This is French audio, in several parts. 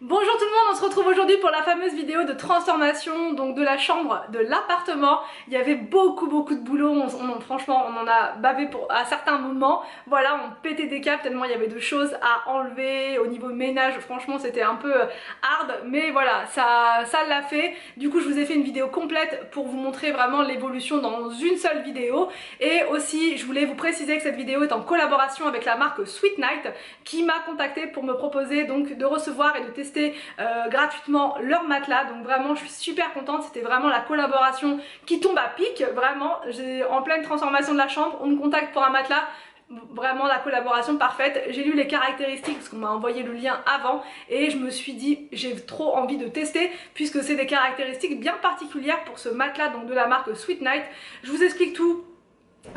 Bonjour tout le monde, on se retrouve aujourd'hui pour la fameuse vidéo de transformation donc de la chambre de l'appartement. Il y avait beaucoup de boulot, franchement on en a bavé à certains moments. Voilà, on pétait des câbles tellement il y avait de choses à enlever au niveau ménage. Franchement c'était un peu hard, mais voilà, ça l'a fait. Du coup je vous ai fait une vidéo complète pour vous montrer vraiment l'évolution dans une seule vidéo. Et aussi je voulais vous préciser que cette vidéo est en collaboration avec la marque Sweet Night qui m'a contacté pour me proposer donc de recevoir et de tester gratuitement leur matelas. Donc vraiment je suis super contente, c'était vraiment la collaboration qui tombe à pic. Vraiment, j'ai en pleine transformation de la chambre, on me contacte pour un matelas. Vraiment la collaboration parfaite. J'ai lu les caractéristiques parce qu'on m'a envoyé le lien avant et je me suis dit j'ai trop envie de tester puisque c'est des caractéristiques bien particulières pour ce matelas donc de la marque Sweet Night. Je vous explique tout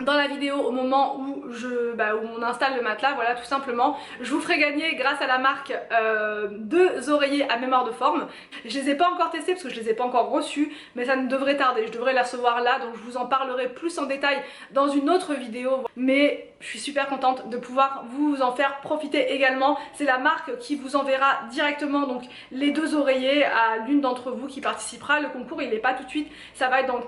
dans la vidéo au moment où on installe le matelas, voilà tout simplement. Je vous ferai gagner grâce à la marque 2 oreillers à mémoire de forme. Je les ai pas encore testés parce que je les ai pas encore reçus, mais ça ne devrait tarder, je devrais les recevoir là, donc je vous en parlerai plus en détail dans une autre vidéo. Mais je suis super contente de pouvoir vous en faire profiter également. C'est la marque qui vous enverra directement donc les 2 oreillers à l'une d'entre vous qui participera. Le concours il est pas tout de suite, ça va être donc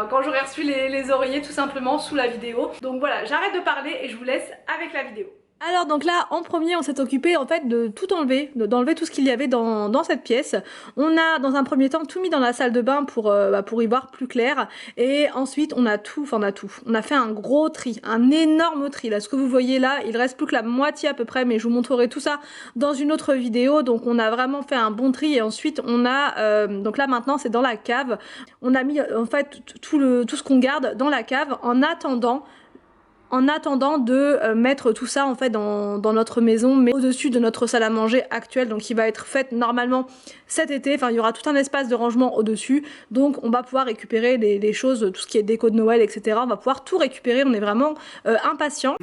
quand j'aurai reçu les oreillers tout simplement sous la vidéo. Donc voilà, j'arrête de parler et je vous laisse avec la vidéo. Alors donc là en premier on s'est occupé en fait de tout enlever, d'enlever tout ce qu'il y avait dans cette pièce. On a dans un premier temps tout mis dans la salle de bain pour y voir plus clair, et ensuite on a fait un gros tri, un énorme tri. Là ce que vous voyez là, il reste plus que la moitié à peu près, mais je vous montrerai tout ça dans une autre vidéo. Donc on a vraiment fait un bon tri et ensuite on a donc là maintenant c'est dans la cave. On a mis en fait tout ce qu'on garde dans la cave en attendant de mettre tout ça en fait dans notre maison, mais au-dessus de notre salle à manger actuelle, donc qui va être faite normalement cet été. Enfin il y aura tout un espace de rangement au-dessus, donc on va pouvoir récupérer les choses, tout ce qui est déco de Noël, etc. On va pouvoir tout récupérer, on est vraiment impatients.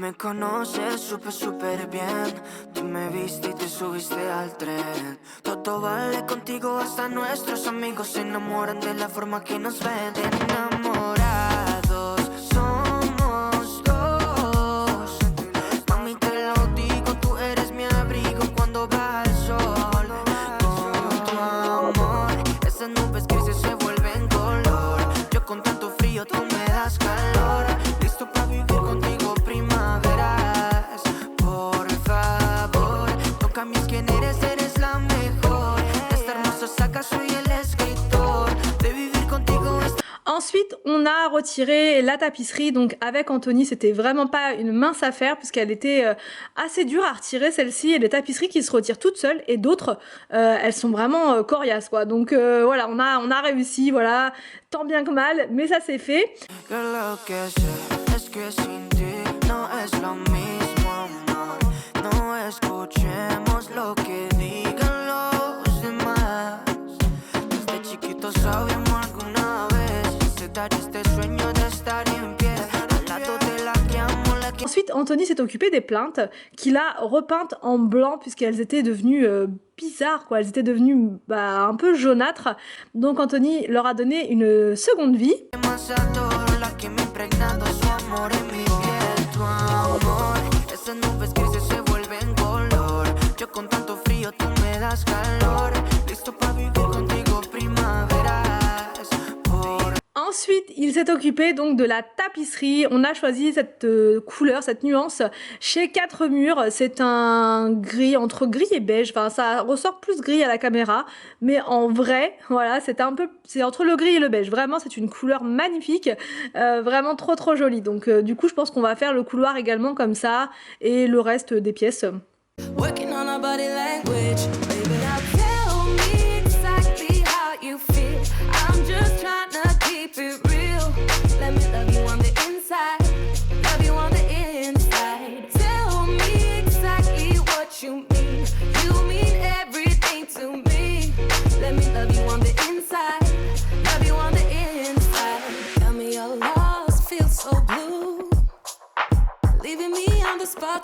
Ensuite on a retiré la tapisserie, donc avec Anthony c'était vraiment pas une mince affaire puisqu'elle était assez dure à retirer celle-ci, et les tapisseries qui se retirent toutes seules et d'autres elles sont vraiment coriaces quoi. Donc voilà, on a réussi, voilà, tant bien que mal, mais ça c'est fait. Ensuite Anthony s'est occupé des plaintes qu'il a repeintes en blanc puisqu'elles étaient devenues bizarres quoi, elles étaient devenues un peu jaunâtres. Donc Anthony leur a donné une seconde vie. Ensuite, il s'est occupé donc de la tapisserie. On a choisi cette couleur, cette nuance chez 4 murs. C'est un gris, entre gris et beige. Enfin, ça ressort plus gris à la caméra, mais en vrai, voilà, c'est entre le gris et le beige. Vraiment, c'est une couleur magnifique, vraiment trop jolie. Donc, du coup, je pense qu'on va faire le couloir également comme ça et le reste des pièces.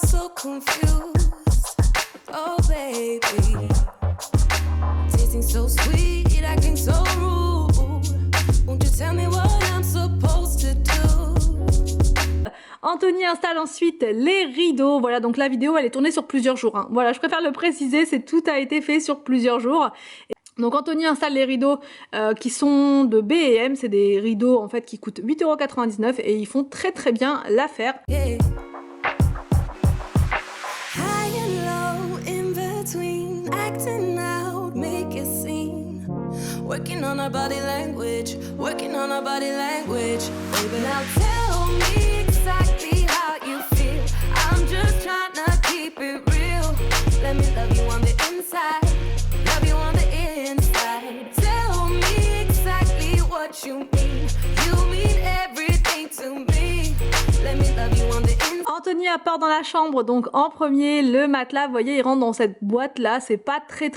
So confused, oh baby, tasting so sweet, acting so rude. Won't you tell me what I'm supposed to do? Anthony installe ensuite les rideaux. Voilà, donc la vidéo elle est tournée sur plusieurs jours. Hein. Voilà, je préfère le préciser, tout a été fait sur plusieurs jours. Donc Anthony installe les rideaux qui sont de B&M, c'est des rideaux en fait qui coûtent 8,99 € et ils font très très bien l'affaire. Yeah. High and low, in between, acting out, make a scene. Working on our body language, working on our body language. Baby, now tell me exactly how you feel. I'm just trying to keep it real. Let me love you on the inside, love you on the inside. Tell me exactly what you mean. You mean everything to me. Let me love you on the inside. Anthony apporte dans la chambre donc en premier le matelas. Vous voyez, il rentre dans cette boîte là. C'est pas très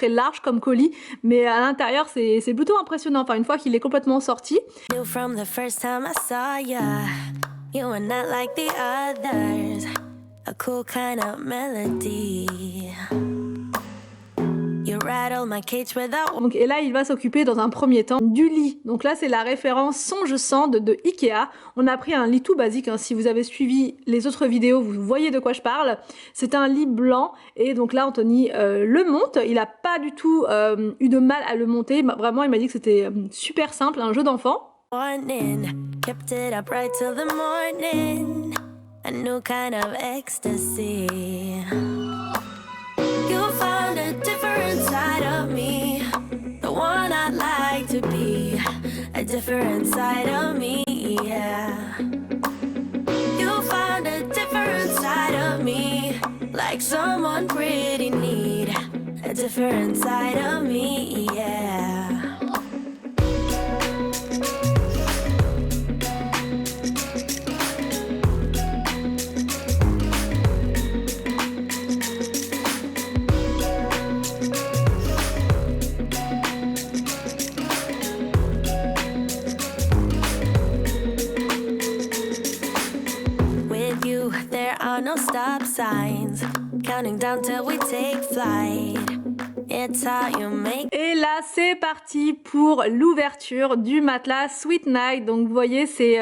large comme colis, mais à l'intérieur c'est plutôt impressionnant. Enfin, une fois qu'il est complètement sorti. Knew from the first time I saw ya, you were not like the others. A cool kind of melody. You rattle my cage without. Donc, et là, il va s'occuper dans un premier temps du lit. Donc là, c'est la référence Songe Sand de Ikea. On a pris un lit tout basique. Hein. Si vous avez suivi les autres vidéos, vous voyez de quoi je parle. C'est un lit blanc. Et donc là, Anthony le monte. Il n'a pas du tout eu de mal à le monter. Vraiment, il m'a dit que c'était super simple, un jeu d'enfant. Morning, kept it up right till the morning. A new kind of ecstasy. You'll find a different side of me, the one I'd like to be, a different side of me, yeah. You'll find a different side of me, like someone pretty neat, a different side of me, yeah. No stop signs, counting down till we take flight. It's how you make. Et là, c'est parti pour l'ouverture du matelas Sweet Night. Donc, vous voyez, c'est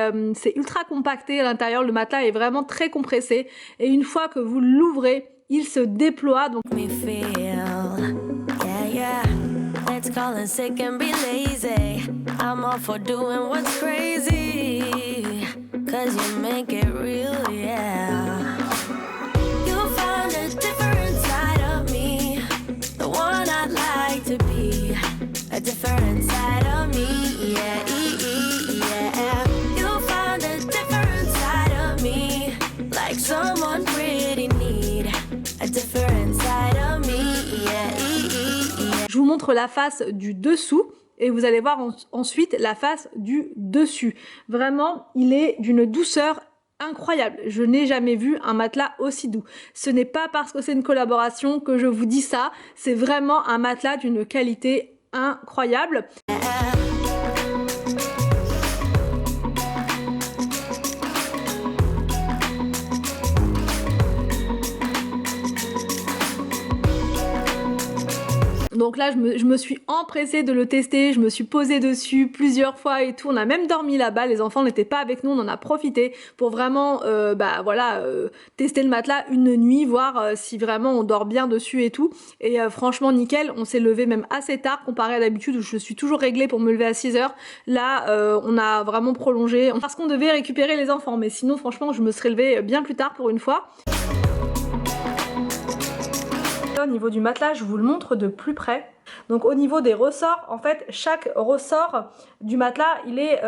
ultra compacté à l'intérieur. Le matelas est vraiment très compressé. Et une fois que vous l'ouvrez, il se déploie. Donc, me feel, yeah, yeah. Let's call in sick and be lazy. I'm all for doing what's crazy, 'cause you make it real, yeah. To be a different side of me, yeah, yeah. You'll find a different side of me, like someone pretty neat, a different side of me, yeah. Je vous montre la face du dessous. Et vous allez voir ensuite la face du dessus. Vraiment, il est d'une douceur incroyable. Je n'ai jamais vu un matelas aussi doux. Ce n'est pas parce que c'est une collaboration que je vous dis ça. C'est vraiment un matelas d'une qualité incroyable. Donc là, je me suis empressée de le tester, je me suis posée dessus plusieurs fois et tout. On a même dormi là-bas, les enfants n'étaient pas avec nous, on en a profité pour vraiment tester le matelas une nuit, voir si vraiment on dort bien dessus et tout. Et franchement nickel, on s'est levé même assez tard comparé à d'habitude où je suis toujours réglée pour me lever à 6 h. Là, on a vraiment prolongé parce qu'on devait récupérer les enfants. Mais sinon, franchement, je me serais levée bien plus tard pour une fois. Au niveau du matelas, je vous le montre de plus près. Donc au niveau des ressorts, en fait, chaque ressort du matelas, il est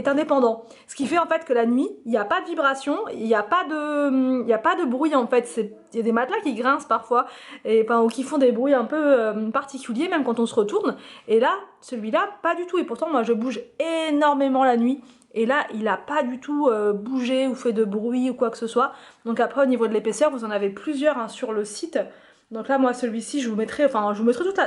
indépendant. Ce qui fait en fait que la nuit, il n'y a pas de vibration, il n'y a pas de bruit en fait. Il y a des matelas qui grincent parfois, ou qui font des bruits un peu particuliers, même quand on se retourne. Et là, celui-là, pas du tout. Et pourtant, moi, je bouge énormément la nuit. Et là, il n'a pas du tout bougé ou fait de bruit ou quoi que ce soit. Donc après, au niveau de l'épaisseur, vous en avez plusieurs sur le site. Donc là, moi, celui-ci, je vous mettrai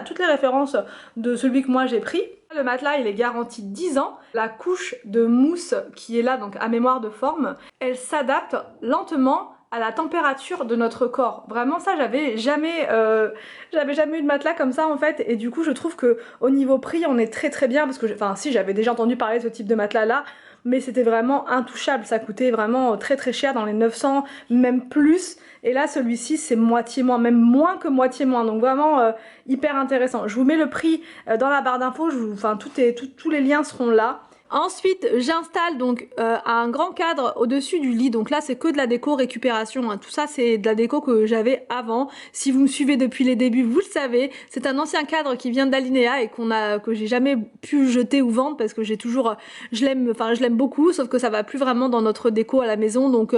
toutes les références de celui que moi j'ai pris. Le matelas, il est garanti 10 ans. La couche de mousse qui est là, donc à mémoire de forme, elle s'adapte lentement à la température de notre corps. Vraiment, ça, j'avais jamais eu de matelas comme ça en fait. Et du coup, je trouve que au niveau prix, on est très très bien parce que, si j'avais déjà entendu parler de ce type de matelas là. mais c'était vraiment intouchable, ça coûtait vraiment très très cher, dans les 900, même plus. Et là celui-ci c'est moitié moins, même moins que moitié moins, donc vraiment hyper intéressant. Je vous mets le prix dans la barre d'infos, enfin tous les liens seront là. Ensuite, j'installe donc un grand cadre au-dessus du lit. Donc là, c'est que de la déco récupération. Hein. Tout ça, c'est de la déco que j'avais avant. Si vous me suivez depuis les débuts, vous le savez. C'est un ancien cadre qui vient d'Alinea et que j'ai jamais pu jeter ou vendre parce que j'ai toujours, je l'aime beaucoup. Sauf que ça va plus vraiment dans notre déco à la maison. Donc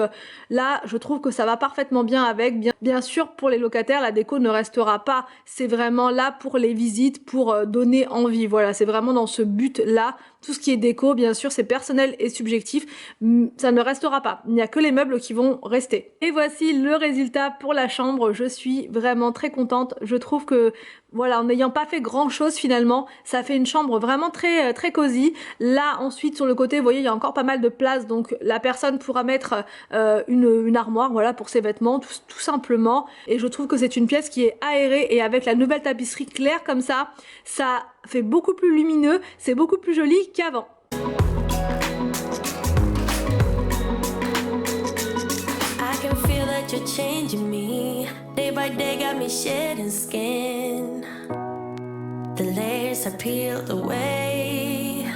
là, je trouve que ça va parfaitement bien avec. Bien sûr, pour les locataires, la déco ne restera pas. C'est vraiment là pour les visites, pour donner envie. Voilà, c'est vraiment dans ce but-là. Tout ce qui est déco, bien sûr, c'est personnel et subjectif, ça ne restera pas. Il n'y a que les meubles qui vont rester. Et voici le résultat pour la chambre. Je suis vraiment très contente. Je trouve que, voilà, en n'ayant pas fait grand chose finalement, ça fait une chambre vraiment très très cosy. Là, ensuite, sur le côté, vous voyez, il y a encore pas mal de place, donc la personne pourra mettre une armoire, voilà, pour ses vêtements, tout simplement. Et je trouve que c'est une pièce qui est aérée et avec la nouvelle tapisserie claire comme ça fait beaucoup plus lumineux, c'est beaucoup plus joli qu'avant. I can feel that you're changing me. Day by day got me shedding skin. The layers are peeled away.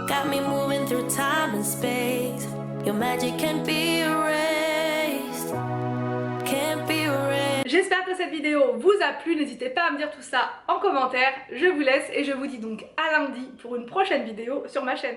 Got me moving through time and space. Your magic can't be erased. Can't be erased. J'espère que cette vidéo vous a plu, n'hésitez pas à me dire tout ça en commentaire. Je vous laisse et je vous dis donc à lundi pour une prochaine vidéo sur ma chaîne.